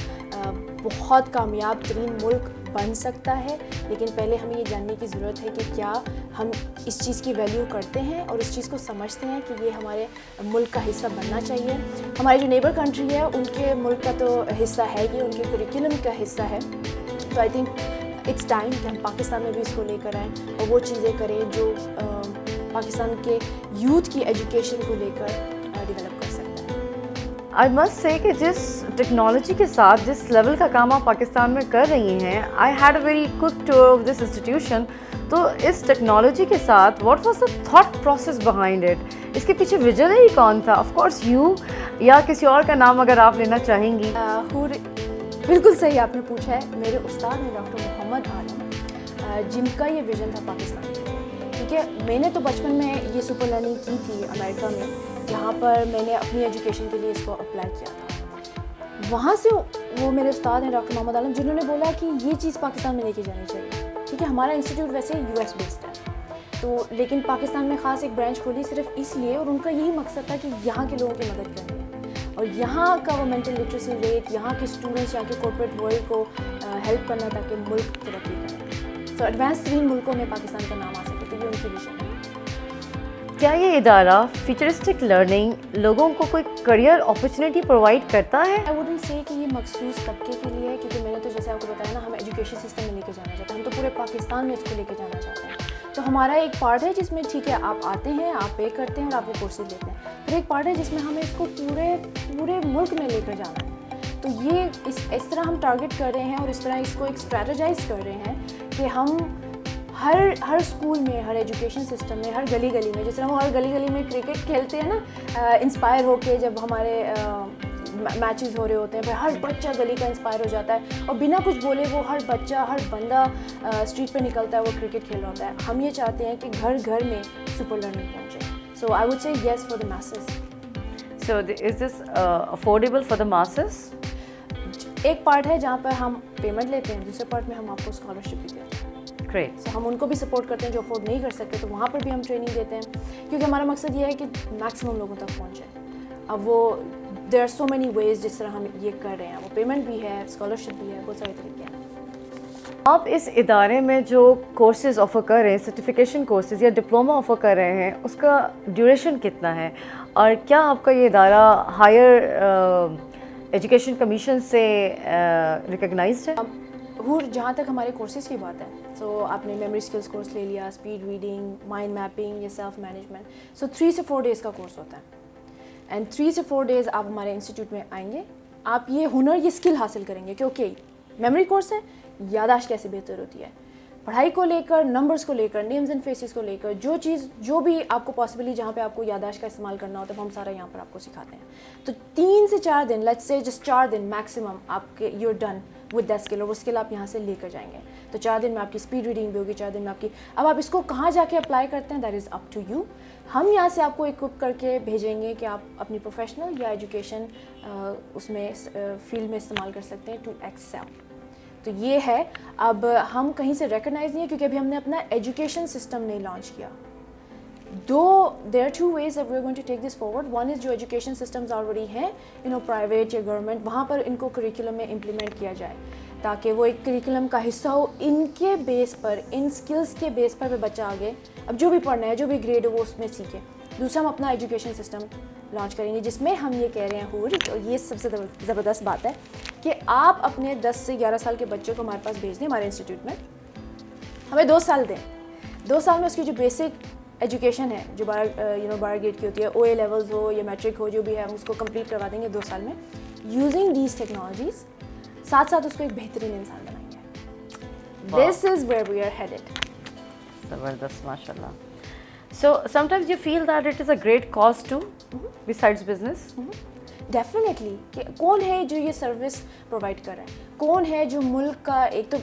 बहुत कामयाब तरीन मुल्क बन सकता है। लेकिन पहले हमें ये जानने की ज़रूरत है कि क्या हम इस चीज़ की वैल्यू करते हैं और इस चीज़ को समझते हैं कि ये हमारे मुल्क का हिस्सा बनना चाहिए। हमारी जो नेबर कंट्री है उनके मुल्क का तो हिस्सा है, ये उनके करिकुलम का हिस्सा है। तो आई थिंक इट्स टाइम कि हम पाकिस्तान में भी इसको लेकर आएँ और वो चीज़ें करें जो पाकिस्तान के यूथ की एजुकेशन को लेकर डेवलप कर सकता है। आई मस्ट से कि जिस टेक्नोलॉजी के साथ जिस लेवल का काम आप पाकिस्तान में कर रही हैं, I had a very quick tour of this institution. تو اس ٹیکنالوجی کے ساتھ what was the thought process behind it? اس کے پیچھے ویژنری کون تھا؟ آف کورس یو، یا کسی اور کا نام اگر آپ لینا چاہیں گی. بالکل صحیح آپ نے پوچھا ہے. میرے استاد ہیں ڈاکٹر محمد عالم، جن کا یہ ویژن تھا پاکستان میں. ٹھیک ہے، میں نے تو بچپن میں یہ سپر لرننگ کی تھی امریکہ میں، جہاں پر میں نے اپنی ایجوکیشن کے لیے اس کو اپلائی کیا تھا. وہاں سے وہ میرے استاد ہیں ڈاکٹر محمد عالم، جنہوں نے بولا کہ یہ چیز پاکستان میں لے کے جانی چاہیے. ٹھیک ہے، ہمارا انسٹیٹیوٹ ویسے یو ایس بیسڈ ہے، تو لیکن پاکستان میں خاص ایک برانچ کھولی صرف اس لیے، اور ان کا یہی مقصد تھا کہ یہاں کے لوگوں کی مدد کرنی ہے، اور یہاں کا وہ مینٹل لٹریسی ریٹ، یہاں کے اسٹوڈنٹس، یہاں کے کارپوریٹ ورلڈ کو ہیلپ کرنا تاکہ ملک ترقی کرے. سو ایڈوانس 3 ملکوں میں پاکستان کا نام آ سکے، تو یہ ان کی ویژن ہے. کیا یہ ادارہ فیوچرسٹک لرننگ لوگوں کو کوئی کریئر اپرچونیٹی پرووائڈ کرتا ہے؟ آئی ووڈنٹ سے کہ یہ مخصوص طبقے کے لیے ہے، کیونکہ میں نے تو جیسے آپ کو بتایا نا، ہم ایجوکیشن سسٹم میں لے کے جانا چاہتے ہیں، ہم تو پورے پاکستان میں اس کو لے کے جانا چاہتے ہیں. تو ہمارا ایک پارٹ ہے جس میں ٹھیک ہے آپ آتے ہیں، آپ پے کرتے ہیں اور آپ وہ کورسز لیتے ہیں. پھر ایک پارٹ ہے جس میں ہمیں اس کو پورے ملک میں لے کر جانا ہے. تو یہ اس طرح ہم ٹارگٹ کر رہے ہیں، اور اس طرح اس کو ایک اسٹریٹجائز کر رہے ہیں کہ ہم ہر اسکول میں، ہر ایجوکیشن سسٹم میں، ہر گلی گلی میں، جس طرح وہ ہر گلی گلی میں کرکٹ کھیلتے ہیں نا، انسپائر ہو کے، جب ہمارے میچز ہو رہے ہوتے ہیں، پھر ہر بچہ گلی کا انسپائر ہو جاتا ہے، اور بنا کچھ بولے وہ ہر بچہ، ہر بندہ اسٹریٹ پہ نکلتا ہے، وہ کرکٹ کھیل رہا ہوتا ہے. ہم یہ چاہتے ہیں کہ گھر گھر میں سپر لرننگ پہنچے. سو I would say yes for the masses. So is this affordable for the masses? ایک پارٹ ہے جہاں پر ہم پیمنٹ لیتے ہیں، دوسرے پارٹ میں ہم آپ کو اسکالرشپ بھی دیتے ہیں. گریٹ. سو ہم ان کو بھی سپورٹ کرتے ہیں جو افورڈ نہیں کر سکتے، تو وہاں پر بھی ہم ٹریننگ دیتے ہیں، کیونکہ ہمارا مقصد یہ ہے کہ میکسیمم لوگوں تک پہنچے. اب وہ there are so many ways جس طرح ہم یہ کر رہے ہیں، وہ پیمنٹ بھی ہے، اسکالرشپ بھی ہے، بہت سارے طریقے ہیں. آپ اس ادارے میں جو کورسز آفر کر رہے ہیں، سرٹیفکیشن کورسز یا ڈپلوما آفر کر رہے ہیں، اس کا ڈیوریشن کتنا ہے، اور کیا آپ کا یہ ادارہ ہائر ایجوکیشن کمیشن سے ریکگنائزڈ ہے؟ جہاں تک ہمارے کورسز کی بات ہے، سو آپ نے میموری اسکلس کورس لے لیا، اسپیڈ ریڈنگ، مائنڈ میپنگ، یا سیلف مینجمنٹ. سو 3 سے 4 ڈیز کا کورس ہوتا ہے، اینڈ 3 سے 4 ڈیز آپ ہمارے انسٹیٹیوٹ میں آئیں گے. آپ یہ ہنر، یہ اسکل حاصل کریں گے کہ اوکے میموری کورس ہے، یاداشت کیسے بہتر ہوتی ہے، پڑھائی کو لے کر، نمبرز کو لے کر، نیمز اینڈ فیسز کو لے کر، جو بھی آپ کو پاسبلی جہاں پہ آپ کو یاداشت کا استعمال کرنا ہوتا ہے، وہ ہم سارا یہاں پر آپ کو سکھاتے ہیں. تو 3 سے 4 دن، لیٹس سے جسٹ 4 دن میکسیمم، آپ کے you done with that skill, اور وہ اسکل آپ یہاں سے لے کر جائیں گے. تو 4 دن میں آپ کی اسپیڈ ریڈنگ بھی ہوگی، 4 دن میں آپ کی. اب آپ اس کو کہاں جا کے اپلائی کرتے ہیں، that is up to you. ہم یہاں سے آپ کو اکوپ کر کے بھیجیں گے کہ آپ اپنی پروفیشنل یا ایجوکیشن اس میں فیلڈ میں استعمال کر سکتے ہیں ٹو ایکسل. تو یہ ہے. اب ہم کہیں سے ریکگنائز نہیں ہے، کیونکہ ابھی ہم نے اپنا ایجوکیشن سسٹم نہیں لانچ کیا. there are 2 ways that we are going to take this forward. One is جو ایجوکیشن سسٹمز آلریڈی ہیں پرائیویٹ یا گورنمنٹ، وہاں پر ان کو کریکولم میں امپلیمنٹ کیا جائے، تاکہ وہ ایک کریکولم کا حصہ ہو. ان کے بیس پر، ان اسکلس کے بیس پر بچہ آگے اب جو بھی پڑھنا ہے، جو بھی گریڈ ہو، وہ اس میں سیکھے. دوسرا ہم اپنا ایجوکیشن سسٹم لانچ کریں گے، جس میں ہم یہ کہہ رہے ہیں اور یہ سب سے زبردست بات ہے کہ آپ اپنے 10 سے 11 سال کے بچے کو ہمارے پاس بھیج دیں ہمارے انسٹیٹیوٹ میں. ہمیں 2 سال دیں. 2 سال میں اس کی جو بیسک ایجوکیشن ہے، جو 12 گریڈ کی ہوتی ہے، او اے لیولز ہو یا میٹرک ہو، جو بھی ہے، ہم اس کو کمپلیٹ کروا دیں گے 2 سال میں یوزنگ دیز ٹیکنالوجیز. ساتھ ساتھ اس کو ایک بہترین انسان بنائیں گے. This is where we are headed. زبردست، ماشاء اللہ. So sometimes you feel that it is a great cause too, besides business? Definitely. کہ کون ہے جو یہ سروس پرووائڈ کر رہا ہے، کون ہے جو ملک کا، ایک تو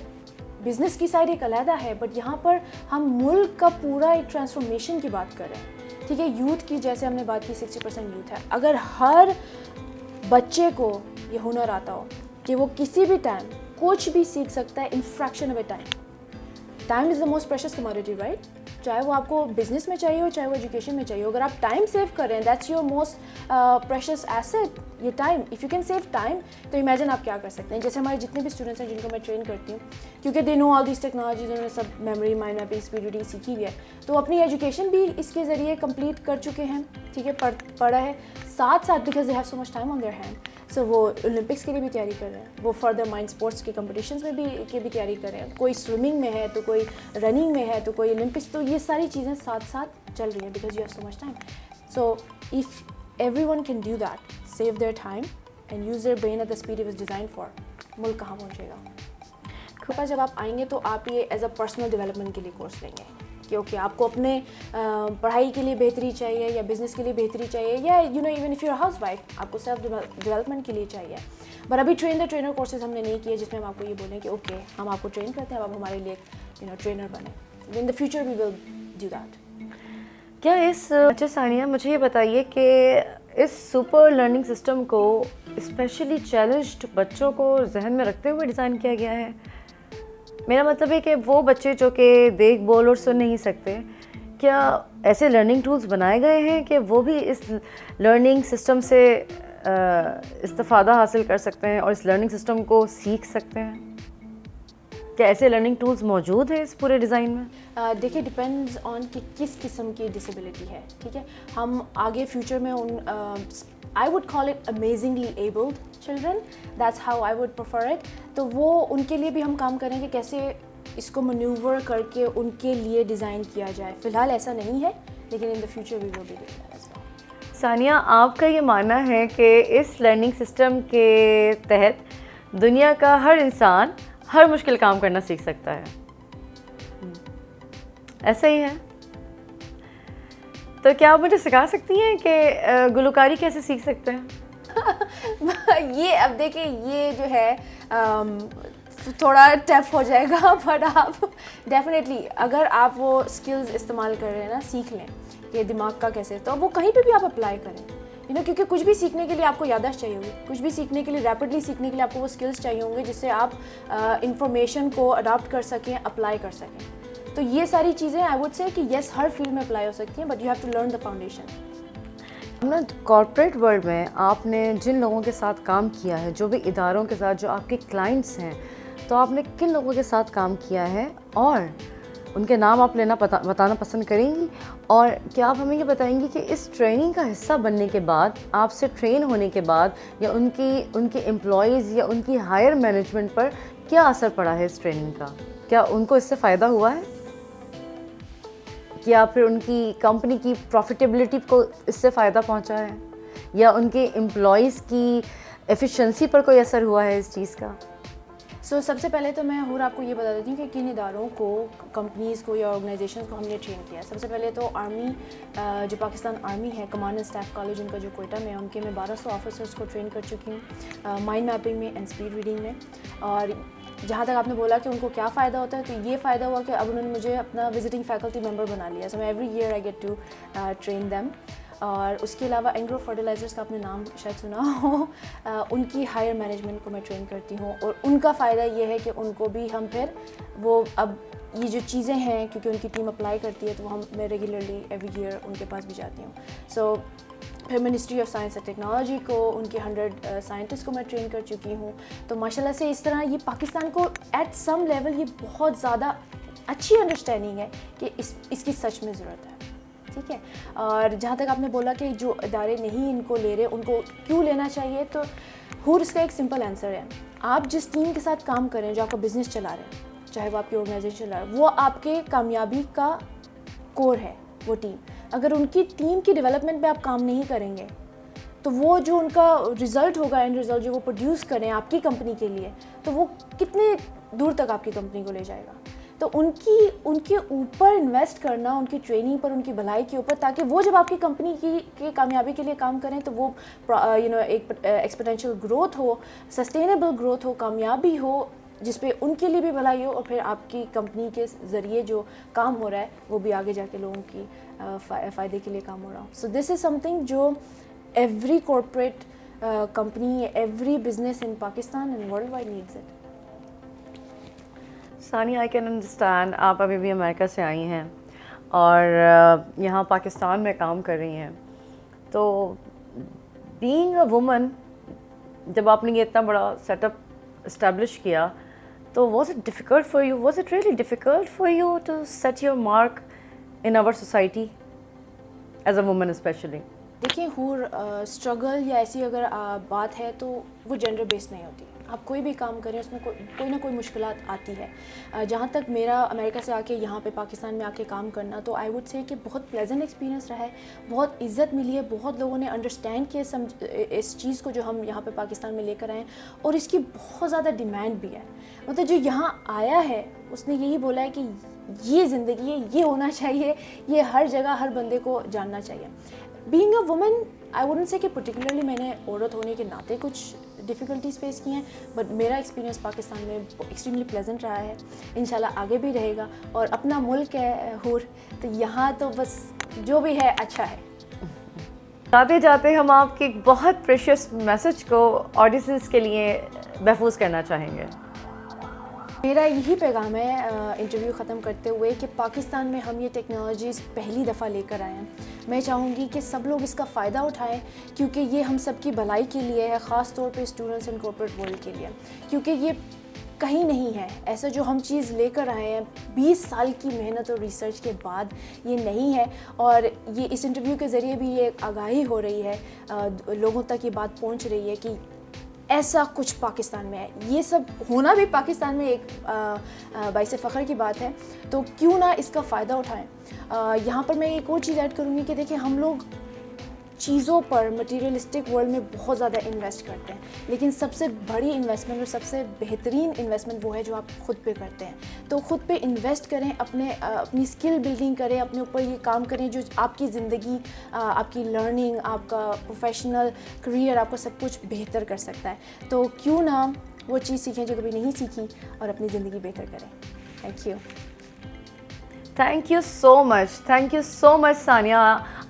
بزنس کی سائڈ ایک علیحدہ ہے، بٹ یہاں پر ہم ملک کا پورا ایک ٹرانسفارمیشن کی بات کر رہے ہیں. ٹھیک ہے، یوتھ کی جیسے ہم نے بات کی 60% یوتھ ہے. اگر ہر بچے کو یہ ہنر آتا ہو کہ وہ کسی بھی ٹائم کچھ بھی سیکھ سکتا ہے in fraction of a time. Time is the most precious commodity, right? چاہے وہ آپ کو بزنس میں چاہیے ہو، چاہے وہ ایجوکیشن میں چاہیے ہو. اگر آپ ٹائم سیو کر رہے ہیں، that's your most precious asset, یہ time. If you can save time, تو امیجن آپ کیا کر سکتے ہیں. جیسے ہمارے جتنے بھی اسٹوڈنٹس ہیں جن کو میں ٹرین کرتی ہوں، کیونکہ دے نو آل دیز ٹیکنالوجیز، انہوں نے سب memory, mind mapping, speed reading سیکھی ہوئی ہے، تو اپنی ایجوکیشن بھی اس کے ذریعے کمپلیٹ کر چکے ہیں. ٹھیک ہے، پڑھا ہے ساتھ ساتھ، because they have so much time on their hand. So وہ اولمپکس کے لیے بھی تیاری کر رہے ہیں، وہ فردر مائنڈ اسپورٹس کے کمپٹیشنس میں بھی تیاری کر رہے ہیں. کوئی سوئمنگ میں ہے، تو کوئی رننگ میں ہے، تو کوئی اولمپکس. تو یہ ساری چیزیں ساتھ ساتھ چل رہی ہیں because you have so much time. So if everyone can do that, save their time and use their brain at the speed it was designed for, ملک کہاں پہنچے گا. पास जब आप आएंगे तो आप ये एज अ पर्सनल डेवलपमेंट के लिए कोर्स लेंगे कि ओके आपको अपने पढ़ाई के लिए बेहतरी चाहिए या बिज़नेस के लिए बेहतरी चाहिए या you know even if your housewife आपको सेल्फ डेवलपमेंट के लिए चाहिए। पर अभी ट्रेन द ट्रेनर कोर्सेज हमने नहीं किए जिसमें हम आपको ये बोलें कि ओके हम आपको ट्रेन करते हैं, अब आप हमारे लिए यू नो ट्रेनर बने। In the future we will do that. क्या अच्छा सानिया मुझे ये बताइए कि इस सुपर लर्निंग सिस्टम को स्पेशली चैलेंज्ड बच्चों को जहन में रखते हुए डिज़ाइन किया गया है? मेरा मतलब है कि वो बच्चे जो कि देख बोल और सुन नहीं सकते, क्या ऐसे लर्निंग टूल्स बनाए गए हैं कि वो भी इस लर्निंग सिस्टम से इस्तिफ़ादा हासिल कर सकते हैं और इस लर्निंग सिस्टम को सीख सकते हैं? क्या ऐसे लर्निंग टूल्स मौजूद हैं इस पूरे डिज़ाइन में? देखिए डिपेंड्स ऑन कि किस किस्म की डिसेबिलिटी है, ठीक है। हम आगे फ्यूचर में उन I would call it amazingly abled children, that's how I would prefer it. तो वो उनके लिए भी हम काम करेंगे कैसे इसको मनूवर करके उनके लिए डिज़ाइन किया जाए। फ़िलहाल ऐसा नहीं है लेकिन in the future we will be doing that as well. Sania, आपका ये मानना है कि इस लर्निंग सिस्टम के तहत दुनिया का हर इंसान हर मुश्किल काम करना सीख सकता है, ऐसा ही है? तो क्या आप मुझे सिखा सकती हैं कि गुलकारी कैसे सीख सकते हैं? ये अब देखिए ये जो है थोड़ा टफ हो जाएगा, बट आप डेफिनेटली अगर आप वो स्किल्स इस्तेमाल कर रहे हैं ना, सीख लें कि दिमाग का कैसे, तो वो कहीं पे भी आप अप्लाई करें, यू नो, क्योंकि कुछ भी सीखने के लिए आपको याददाश्त चाहिए होगी, कुछ भी सीखने के लिए रैपिडली सीखने के लिए आपको वो स्किल्स चाहिए होंगे जिससे आप इंफॉर्मेशन को अडॉप्ट कर सकें, अप्लाई कर सकें। तो ये सारी चीज़ें आई वुड से कि येस हर फील्ड में अप्लाई हो सकती हैं, but you have to learn the foundation. ना कॉर्पोरेट वर्ल्ड में आपने जिन लोगों के साथ काम किया है, जो भी इदारों के साथ जो आपके क्लाइंट्स हैं, तो आपने किन लोगों के साथ काम किया है और उनके नाम आप बताना पसंद करेंगी? और क्या आप हमें ये बताएंगी कि इस ट्रेनिंग का हिस्सा बनने के बाद, आपसे ट्रेन होने के बाद, या उनके एम्प्लॉयज़ या उनकी हायर मैनेजमेंट पर क्या असर पड़ा है इस ट्रेनिंग का? क्या उनको इससे फ़ायदा हुआ है? क्या फिर उनकी कंपनी की प्रॉफिटेबिलिटी को इससे फ़ायदा पहुंचा है, या उनके एम्प्लॉयज़ की एफिशिएंसी पर कोई असर हुआ है इस चीज़ का? सबसे पहले तो मैं और आपको ये बता देती हूँ कि किन इदारों को, कंपनीज़ को या ऑर्गेनाइजेशंस को हमने ट्रेन किया। सबसे पहले तो आर्मी, जो पाकिस्तान आर्मी है, कमांड एंड स्टाफ कॉलेज उनका जो कोयटा में है, उनके मैं 1200 ऑफिसर्स को ट्रेन कर चुकी हूँ माइंड मैपिंग में एंड स्पीड रीडिंग में। और जहाँ तक आपने बोला कि उनको क्या फ़ायदा होता है, तो ये फ़ायदा हुआ कि अब उन्होंने मुझे अपना विजिटिंग फैकल्टी मेंबर बना लिया। सो मैं every year I get to train them. और उसके अलावा एंग्रो फर्टिलाइज़र्स का आपने नाम शायद सुना हो, उनकी हायर मैनेजमेंट को मैं ट्रेन करती हूँ। और उनका फ़ायदा ये है कि उनको भी हम फिर वो अब ये जो चीज़ें हैं, क्योंकि उनकी टीम अप्लाई करती है, तो मैं रेगुलरली एवरी ईयर उनके पास भी जाती हूँ। सो फिर ministry of science and technology को, उनके 100 साइंटिस्ट को मैं ट्रेन कर चुकी हूँ। तो माशाल्लाह से इस तरह ये पाकिस्तान को एट सम लेवल ये बहुत ज़्यादा अच्छी अंडरस्टैंडिंग है कि इसकी सच में ज़रूरत है, ठीक है। और जहाँ तक आपने बोला कि जो इदारे नहीं इनको ले रहे, उनको क्यों लेना चाहिए, तो हूर इसका एक सिंपल आंसर है। आप जिस टीम के साथ काम करें, जो आपका बिज़नेस चला रहे हैं, चाहे वो आपकी ऑर्गेनाइजेशन चला रहे हैं, वो आपके कामयाबी का कोर है वो टीम। अगर उनकी टीम की डेवलपमेंट पे आप काम नहीं करेंगे, तो वो जो उनका रिज़ल्ट होगा, एंड रिज़ल्ट जो वो प्रोड्यूस करें आपकी कंपनी के लिए, तो वो कितने दूर तक आपकी कंपनी को ले जाएगा। तो उनके ऊपर इन्वेस्ट करना, उनकी ट्रेनिंग पर, उनकी भलाई के ऊपर, ताकि वो जब आपकी कंपनी की कामयाबी के लिए काम करें, तो वो एक एक्सपोनेंशियल ग्रोथ हो, सस्टेनेबल ग्रोथ हो, कामयाबी हो, जिस पे उनके लिए भी भलाई हो, और फिर आपकी कंपनी के ज़रिए जो काम हो रहा है वो भी आगे जाके लोगों की फ़ायदे के लिए काम हो रहा हो। सो दिस इज़ समथिंग जो every corporate company, every business in Pakistan and world wide needs it. Sania, I can understand, आप अभी भी अमेरिका से आई हैं और यहाँ पाकिस्तान में काम कर रही हैं। तो बीइंग अ वुमन, जब आपने ये इतना बड़ा सेटअप इस्टेब्लिश किया, तो was it difficult for you, was it really difficult for you to set your mark in our society as a woman specially? देखिए, हूर स्ट्रगल या ऐसी अगर बात है तो वो जेंडर बेस्ड नहीं होती। آپ کوئی بھی کام کریں اس میں کوئی نہ کوئی مشکلات آتی ہے. جہاں تک میرا امریکہ سے آ کے یہاں پہ پاکستان میں آ کے کام کرنا, تو آئی ووڈ سے کہ بہت پلیزنٹ ایکسپیرینس رہا ہے, بہت عزت ملی ہے, بہت لوگوں نے انڈرسٹینڈ کیا اس چیز کو جو ہم یہاں پہ پاکستان میں لے کر آئے ہیں, اور اس کی بہت زیادہ ڈیمانڈ بھی ہے. مطلب جو یہاں آیا ہے اس نے یہی بولا ہے کہ یہ زندگی ہے, یہ ہونا چاہیے, یہ ہر جگہ ہر بندے کو جاننا چاہیے. Being a woman I wouldn't سے کہ پرٹیکولرلی میں نے عورت ہونے کے ناطے کچھ ڈیفیکلٹیز فیس کی ہیں, بٹ میرا ایکسپیرینس پاکستان میں ایکسٹریملی پلیزنٹ رہا ہے, انشاءاللہ آگے بھی رہے گا. اور اپنا ملک ہے حور, تو یہاں تو بس جو بھی ہے اچھا ہے. جاتے جاتے ہم آپ کے ایک بہت پریشیس میسج کو آڈینسز کے لیے محفوظ کرنا چاہیں گے. میرا یہی پیغام ہے انٹرویو ختم کرتے ہوئے کہ پاکستان میں ہم یہ ٹیکنالوجیز پہلی دفعہ لے کر آئے ہیں. میں چاہوں گی کہ سب لوگ اس کا فائدہ اٹھائیں, کیونکہ یہ ہم سب کی بھلائی کے لیے ہے, خاص طور پہ اسٹوڈنٹس اینڈ کارپوریٹ ورلڈ کے لیے, کیونکہ یہ کہیں نہیں ہے. ایسا جو ہم چیز لے کر آئے ہیں 20 سال کی محنت اور ریسرچ کے بعد یہ نہیں ہے. اور یہ اس انٹرویو کے ذریعے بھی یہ آگاہی ہو رہی ہے, لوگوں تک یہ بات پہنچ رہی ہے کہ ایسا کچھ پاکستان میں ہے. یہ سب ہونا بھی پاکستان میں ایک باعث فخر کی بات ہے, تو کیوں نہ اس کا فائدہ اٹھائیں. یہاں پر میں ایک اور چیز ایڈ کروں گی کہ دیکھیں, ہم لوگ چیزوں پر مٹیریلسٹک ورلڈ میں بہت زیادہ انویسٹ کرتے ہیں, لیکن سب سے بڑی انویسٹمنٹ اور سب سے بہترین انویسٹمنٹ وہ ہے جو آپ خود پہ کرتے ہیں. تو خود پہ انویسٹ کریں, اپنی اسکل بلڈنگ کریں, اپنے اوپر یہ کام کریں جو آپ کی زندگی, آپ کی لرننگ, آپ کا پروفیشنل کریئر, آپ کا سب کچھ بہتر کر سکتا ہے. تو کیوں نہ وہ چیز سیکھیں جو کبھی نہیں سیکھی, اور اپنی زندگی بہتر کریں. Thank you. Thank you so much, thank you so much Sania.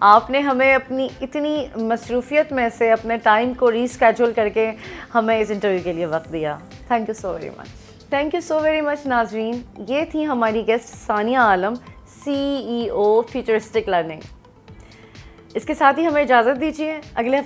آپ نے ہمیں اپنی اتنی مصروفیت میں سے اپنے ٹائم کو ریسکیجول کر کے ہمیں اس انٹرویو کے لیے وقت دیا. Thank you so very much. Thank you so very much ناظرین. یہ تھی ہماری گیسٹ ثانیہ عالم, CEO فیوچرسٹک لرننگ. اس کے ساتھ ہی ہمیں اجازت دیجیے. اگلے